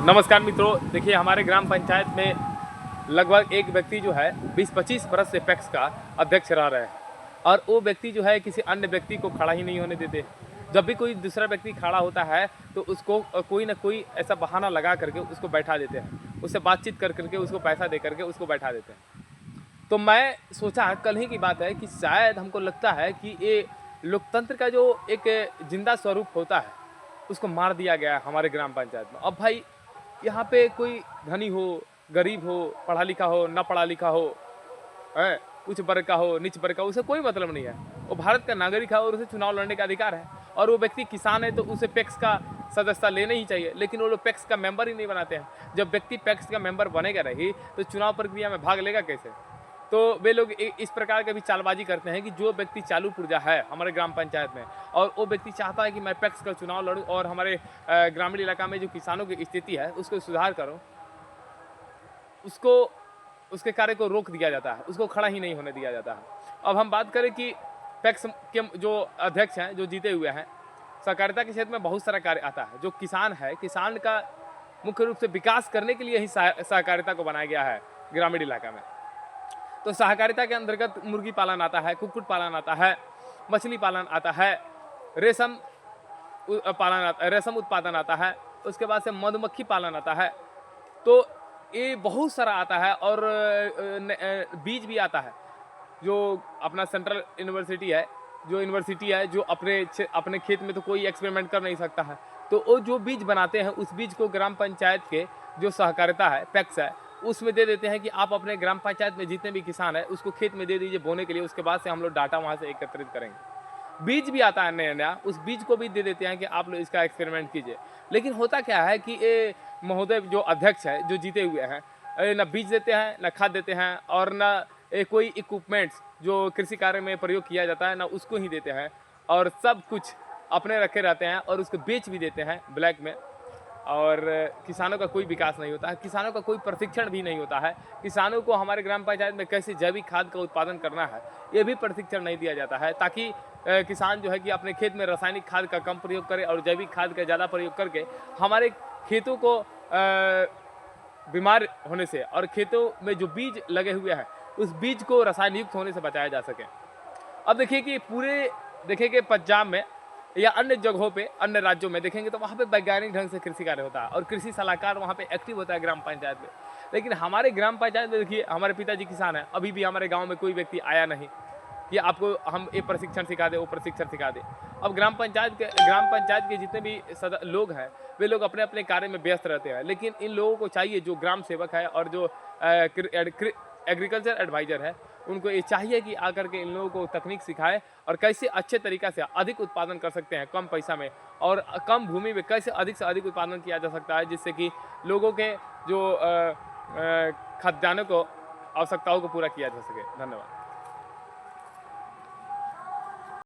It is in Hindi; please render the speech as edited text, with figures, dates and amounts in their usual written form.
नमस्कार मित्रों, देखिए हमारे ग्राम पंचायत में लगभग एक व्यक्ति जो है 20-25 बरस से पैक्स का अध्यक्ष रह रहे हैं और वो व्यक्ति जो है किसी अन्य व्यक्ति को खड़ा ही नहीं होने देते। जब भी कोई दूसरा व्यक्ति खड़ा होता है तो उसको कोई ना कोई ऐसा बहाना लगा करके उसको बैठा देते हैं, उससे बातचीत कर करके उसको पैसा दे करके उसको बैठा देते हैं। तो मैं सोचा, कल ही की बात है कि शायद हमको लगता है कि ये लोकतंत्र का जो एक जिंदा स्वरूप होता है उसको मार दिया गया है हमारे ग्राम पंचायत में। अब भाई यहाँ पे कोई धनी हो, गरीब हो, पढ़ा लिखा हो, ना पढ़ा लिखा हो, है उच्च वर्ग का हो, नीच वर्ग का, उसे कोई मतलब नहीं है। वो भारत का नागरिक है और उसे चुनाव लड़ने का अधिकार है। और वो व्यक्ति किसान है तो उसे पैक्स का सदस्यता लेना ही चाहिए, लेकिन वो लोग पैक्स का मेंबर ही नहीं बनाते हैं। जब व्यक्ति पैक्स का मेंबर बनेगा नहीं तो चुनाव प्रक्रिया में भाग लेगा कैसे? तो वे लोग इस प्रकार का भी चालबाजी करते हैं कि जो व्यक्ति चालू पुर्जा है हमारे ग्राम पंचायत में और वो व्यक्ति चाहता है कि मैं पैक्स का चुनाव लड़ूं और हमारे ग्रामीण इलाका में जो किसानों की स्थिति है उसको सुधार करूं, उसको उसके कार्य को रोक दिया जाता है, उसको खड़ा ही नहीं होने दिया जाता है। अब हम बात करें कि पैक्स के जो अध्यक्ष हैं, जो जीते हुए हैं, सहकारिता के क्षेत्र में बहुत सारा कार्य आता है। जो किसान है, किसान का मुख्य रूप से विकास करने के लिए ही सहकारिता को बनाया गया है ग्रामीण इलाका में। तो सहकारिता के अंतर्गत मुर्गी पालन आता है, कुक्कुट पालन आता है, मछली पालन आता है, रेशम रेशम उत्पादन आता है, उसके बाद से मधुमक्खी पालन आता है। तो ये बहुत सारा आता है और बीज भी आता है। जो अपना सेंट्रल यूनिवर्सिटी है, जो अपने खेत में तो कोई एक्सपेरिमेंट कर नहीं सकता है, तो वो जो बीज बनाते हैं उस बीज को ग्राम पंचायत के जो सहकारिता है, पैक्स है, उसमें दे देते हैं कि आप अपने ग्राम पंचायत में जितने भी किसान है उसको खेत में दे दीजिए बोने के लिए। उसके बाद से हम लोग डाटा वहाँ से एकत्रित करेंगे। बीज भी आता है नया नया, उस बीज को भी दे देते हैं कि आप लोग इसका एक्सपेरिमेंट कीजिए। लेकिन होता क्या है कि ये महोदय जो अध्यक्ष है, जो जीते हुए हैं, न बीज देते हैं, न खाद देते हैं और न कोई इक्विपमेंट्स जो कृषि कार्य में प्रयोग किया जाता है ना उसको ही देते हैं, और सब कुछ अपने रखे रहते हैं और उसको बेच भी देते हैं ब्लैक में। और किसानों का कोई विकास नहीं होता है, किसानों का कोई प्रशिक्षण भी नहीं होता है। किसानों को हमारे ग्राम पंचायत में कैसे जैविक खाद का उत्पादन करना है ये भी प्रशिक्षण नहीं दिया जाता है, ताकि किसान जो है कि अपने खेत में रासायनिक खाद का कम प्रयोग करे और जैविक खाद का ज़्यादा प्रयोग करके हमारे खेतों को बीमार होने से और खेतों में जो बीज लगे हुए हैं उस बीज को रासायन युक्त होने से बचाया जा सके। अब देखिए कि पूरे देखेंगे पंजाब में या अन्य जगहों पे, अन्य राज्यों में देखेंगे तो वहाँ पे वैज्ञानिक ढंग से कृषि कार्य होता है और कृषि सलाहकार वहाँ पे एक्टिव होता है ग्राम पंचायत में। लेकिन हमारे ग्राम पंचायत में देखिए, हमारे पिताजी किसान हैं, अभी भी हमारे गाँव में कोई व्यक्ति आया नहीं कि आपको हम ये प्रशिक्षण सिखा दें, वो प्रशिक्षण सिखा दें। अब ग्राम पंचायत के जितने भी लोग हैं वे लोग अपने अपने कार्य में व्यस्त रहते हैं, लेकिन इन लोगों को चाहिए, जो ग्राम सेवक है और जो एग्रीकल्चर एडवाइज़र है, उनको ये चाहिए कि आकर के इन लोगों को तकनीक सिखाए और कैसे अच्छे तरीक़ा से अधिक उत्पादन कर सकते हैं कम पैसा में और कम भूमि में कैसे अधिक से अधिक उत्पादन किया जा सकता है, जिससे कि लोगों के जो खाद्यान्नों को आवश्यकताओं को पूरा किया जा सके। धन्यवाद।